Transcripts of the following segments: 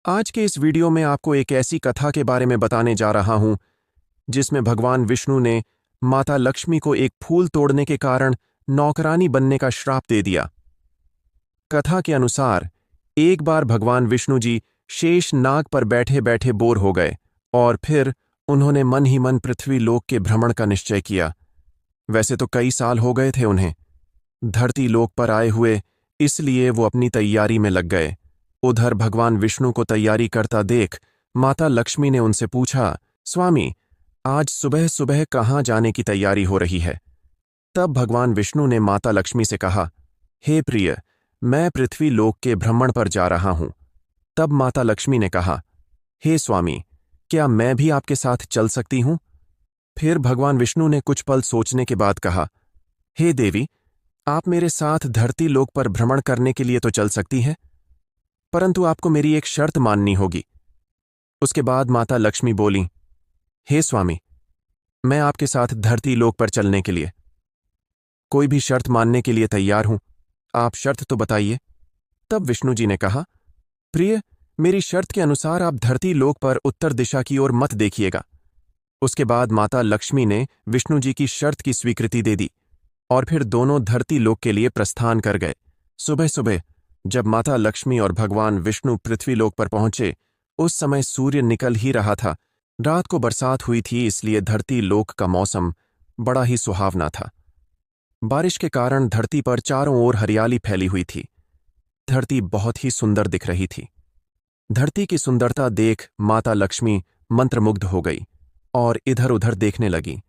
आज के इस वीडियो में आपको एक ऐसी कथा के बारे में बताने जा रहा हूं जिसमें भगवान विष्णु ने माता लक्ष्मी को एक फूल तोड़ने के कारण नौकरानी बनने का श्राप दे दिया। कथा के अनुसार एक बार भगवान विष्णु जी शेष नाग पर बैठे बैठे बोर हो गए और फिर उन्होंने मन ही मन पृथ्वी लोक के भ्रमण का निश्चय किया। वैसे तो कई साल हो गए थे उन्हें धरती लोक पर आए हुए, इसलिए वो अपनी तैयारी में लग गए। उधर भगवान विष्णु को तैयारी करता देख माता लक्ष्मी ने उनसे पूछा, स्वामी, आज सुबह सुबह कहाँ जाने की तैयारी हो रही है? तब भगवान विष्णु ने माता लक्ष्मी से कहा, हे प्रिय, मैं पृथ्वी लोक के भ्रमण पर जा रहा हूं। तब माता लक्ष्मी ने कहा, हे स्वामी, क्या मैं भी आपके साथ चल सकती हूं? फिर भगवान विष्णु ने कुछ पल सोचने के बाद कहा, हे देवी, आप मेरे साथ धरती लोक पर भ्रमण करने के लिए तो चल सकती हैं, परंतु आपको मेरी एक शर्त माननी होगी। उसके बाद माता लक्ष्मी बोली, हे स्वामी, मैं आपके साथ धरती लोक पर चलने के लिए कोई भी शर्त मानने के लिए तैयार हूं, आप शर्त तो बताइए। तब विष्णु जी ने कहा, प्रिय, मेरी शर्त के अनुसार आप धरती लोक पर उत्तर दिशा की ओर मत देखिएगा। उसके बाद माता लक्ष्मी ने विष्णु जी की शर्त की स्वीकृति दे दी और फिर दोनों धरती लोक के लिए प्रस्थान कर गए। सुबह सुबह जब माता लक्ष्मी और भगवान विष्णु पृथ्वी लोक पर पहुंचे, उस समय सूर्य निकल ही रहा था। रात को बरसात हुई थी, इसलिए धरती लोक का मौसम बड़ा ही सुहावना था। बारिश के कारण धरती पर चारों ओर हरियाली फैली हुई थी। धरती बहुत ही सुंदर दिख रही थी। धरती की सुंदरता देख माता लक्ष्मी मंत्रमुग्ध हो गई और इधर उधर देखने लगी।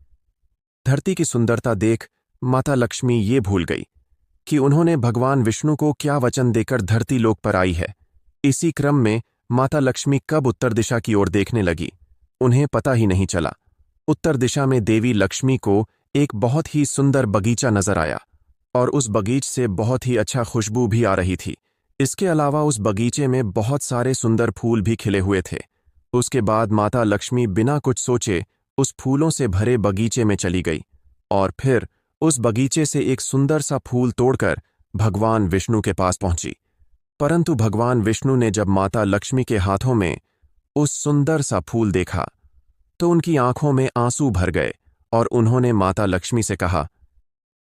धरती की सुंदरता देख माता लक्ष्मी ये भूल गई कि उन्होंने भगवान विष्णु को क्या वचन देकर धरती लोक पर आई है। इसी क्रम में माता लक्ष्मी कब उत्तर दिशा की ओर देखने लगी, उन्हें पता ही नहीं चला। उत्तर दिशा में देवी लक्ष्मी को एक बहुत ही सुंदर बगीचा नजर आया और उस बगीच से बहुत ही अच्छा खुशबू भी आ रही थी। इसके अलावा उस बगीचे में बहुत सारे सुंदर फूल भी खिले हुए थे। उसके बाद माता लक्ष्मी बिना कुछ सोचे उस फूलों से भरे बगीचे में चली गई और फिर उस बगीचे से एक सुंदर सा फूल तोड़कर भगवान विष्णु के पास पहुंची। परंतु भगवान विष्णु ने जब माता लक्ष्मी के हाथों में उस सुंदर सा फूल देखा तो उनकी आंखों में आंसू भर गए और उन्होंने माता लक्ष्मी से कहा,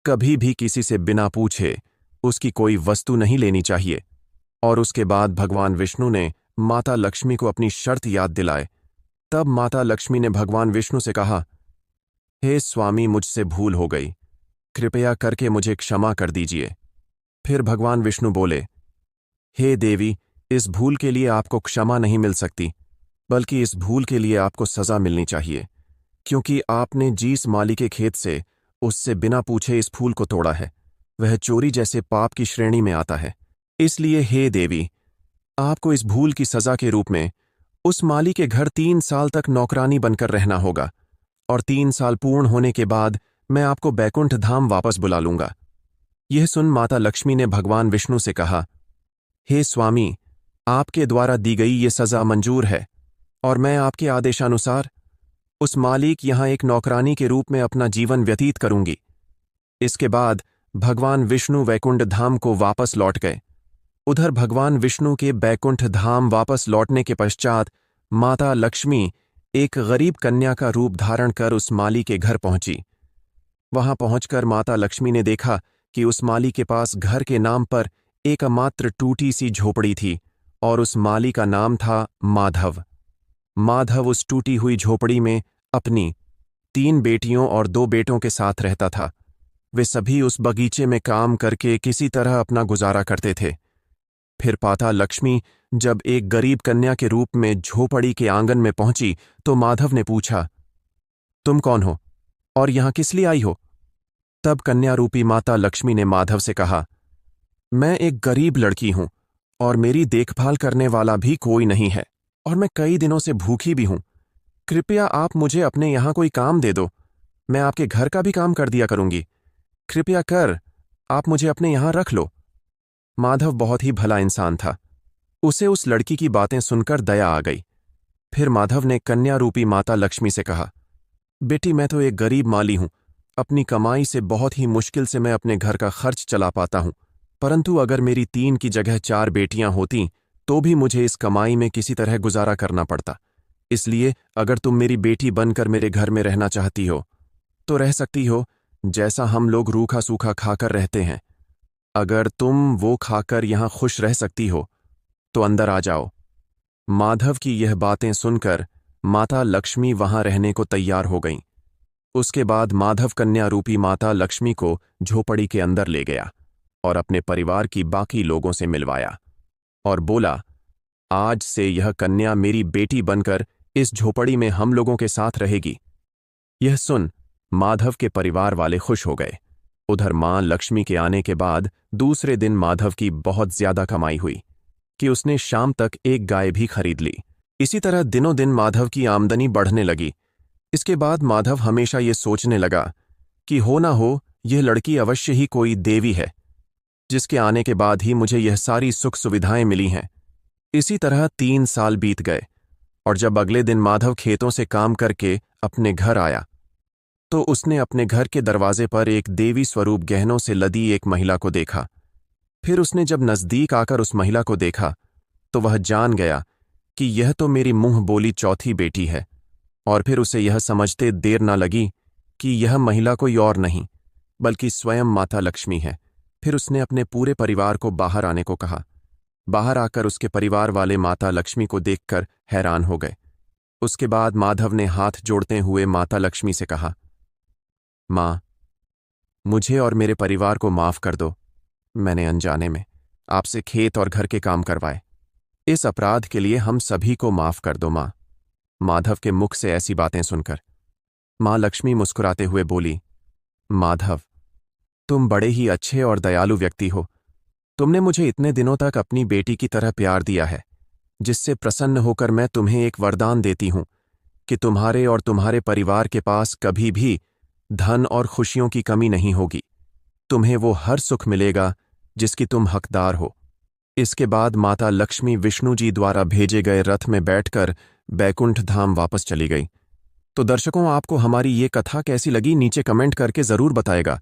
कभी भी किसी से बिना पूछे उसकी कोई वस्तु नहीं लेनी चाहिए। और उसके बाद भगवान विष्णु ने माता लक्ष्मी को अपनी शर्त याद दिलाए। तब माता लक्ष्मी ने भगवान विष्णु से कहा, हे स्वामी, मुझसे भूल हो गई, कृपया करके मुझे क्षमा कर दीजिए। फिर भगवान विष्णु बोले, हे देवी, इस भूल के लिए आपको क्षमा नहीं मिल सकती, बल्कि इस भूल के लिए आपको सजा मिलनी चाहिए, क्योंकि आपने जिस माली के खेत से उससे बिना पूछे इस फूल को तोड़ा है, वह चोरी जैसे पाप की श्रेणी में आता है। इसलिए हे देवी, आपको इस भूल की सजा के रूप में उस माली के घर 3 साल तक नौकरानी बनकर रहना होगा और 3 साल पूर्ण होने के बाद मैं आपको बैकुंठ धाम वापस बुला लूंगा। यह सुन माता लक्ष्मी ने भगवान विष्णु से कहा, हे स्वामी, आपके द्वारा दी गई ये सजा मंजूर है और मैं आपके आदेशानुसार उस मालिक यहां एक नौकरानी के रूप में अपना जीवन व्यतीत करूंगी। इसके बाद भगवान विष्णु वैकुंठ धाम को वापस लौट गए। उधर भगवान विष्णु के बैकुंठ धाम वापस लौटने के पश्चात माता लक्ष्मी एक गरीब कन्या का रूप धारण कर उस माली के घर पहुंची। वहां पहुंचकर माता लक्ष्मी ने देखा कि उस माली के पास घर के नाम पर एकमात्र टूटी सी झोपड़ी थी और उस माली का नाम था माधव। माधव उस टूटी हुई झोपड़ी में अपनी 3 बेटियों और 2 बेटों के साथ रहता था। वे सभी उस बगीचे में काम करके किसी तरह अपना गुजारा करते थे। फिर माता लक्ष्मी जब एक गरीब कन्या के रूप में झोपड़ी के आंगन में पहुंची तो माधव ने पूछा, तुम कौन हो और यहां किस लिए आई हो? तब कन्या रूपी माता लक्ष्मी ने माधव से कहा, मैं एक गरीब लड़की हूं और मेरी देखभाल करने वाला भी कोई नहीं है और मैं कई दिनों से भूखी भी हूं। कृपया आप मुझे अपने यहां कोई काम दे दो, मैं आपके घर का भी काम कर दिया करूंगी। कृपया कर आप मुझे अपने यहां रख लो। माधव बहुत ही भला इंसान था। उसे उस लड़की की बातें सुनकर दया आ गई। फिर माधव ने कन्या रूपी माता लक्ष्मी से कहा, बेटी, मैं तो एक गरीब माली हूं, अपनी कमाई से बहुत ही मुश्किल से मैं अपने घर का खर्च चला पाता हूं, परंतु अगर मेरी 3 की जगह 4 बेटियां होतीं तो भी मुझे इस कमाई में किसी तरह गुजारा करना पड़ता। इसलिए अगर तुम मेरी बेटी बनकर मेरे घर में रहना चाहती हो तो रह सकती हो, जैसा हम लोग रूखा सूखा खाकर रहते हैं। अगर तुम वो खाकर यहां खुश रह सकती हो तो अंदर आ जाओ। माधव की यह बातें सुनकर माता लक्ष्मी वहां रहने को तैयार हो गईं। उसके बाद माधव कन्या रूपी माता लक्ष्मी को झोपड़ी के अंदर ले गया और अपने परिवार की बाकी लोगों से मिलवाया और बोला, आज से यह कन्या मेरी बेटी बनकर इस झोपड़ी में हम लोगों के साथ रहेगी। यह सुन माधव के परिवार वाले खुश हो गए। उधर मां लक्ष्मी के आने के बाद दूसरे दिन माधव की बहुत ज्यादा कमाई हुई कि उसने शाम तक एक गाय भी खरीद ली। इसी तरह दिनों दिन माधव की आमदनी बढ़ने लगी। इसके बाद माधव हमेशा ये सोचने लगा कि हो ना हो यह लड़की अवश्य ही कोई देवी है, जिसके आने के बाद ही मुझे यह सारी सुख सुविधाएं मिली हैं। इसी तरह 3 साल बीत गए और जब अगले दिन माधव खेतों से काम करके अपने घर आया तो उसने अपने घर के दरवाजे पर एक देवी स्वरूप गहनों से लदी एक महिला को देखा। फिर उसने जब नजदीक आकर उस महिला को देखा तो वह जान गया कि यह तो मेरी मुंह बोली चौथी बेटी है, और फिर उसे यह समझते देर न लगी कि यह महिला कोई और नहीं बल्कि स्वयं माता लक्ष्मी है। फिर उसने अपने पूरे परिवार को बाहर आने को कहा। बाहर आकर उसके परिवार वाले माता लक्ष्मी को देखकर हैरान हो गए। उसके बाद माधव ने हाथ जोड़ते हुए माता लक्ष्मी से कहा, मां, मुझे और मेरे परिवार को माफ कर दो। मैंने अनजाने में आपसे खेत और घर के काम करवाए। इस अपराध के लिए हम सभी को माफ कर दो मां। माधव के मुख से ऐसी बातें सुनकर मां लक्ष्मी मुस्कुराते हुए बोली, माधव, तुम बड़े ही अच्छे और दयालु व्यक्ति हो। तुमने मुझे इतने दिनों तक अपनी बेटी की तरह प्यार दिया है, जिससे प्रसन्न होकर मैं तुम्हें एक वरदान देती हूं कि तुम्हारे और तुम्हारे परिवार के पास कभी भी धन और खुशियों की कमी नहीं होगी। तुम्हें वो हर सुख मिलेगा जिसकी तुम हकदार हो। इसके बाद माता लक्ष्मी विष्णु जी द्वारा भेजे गए रथ में बैठकर बैकुंठ धाम वापस चली गई। तो दर्शकों, आपको हमारी ये कथा कैसी लगी नीचे कमेंट करके जरूर बताएगा।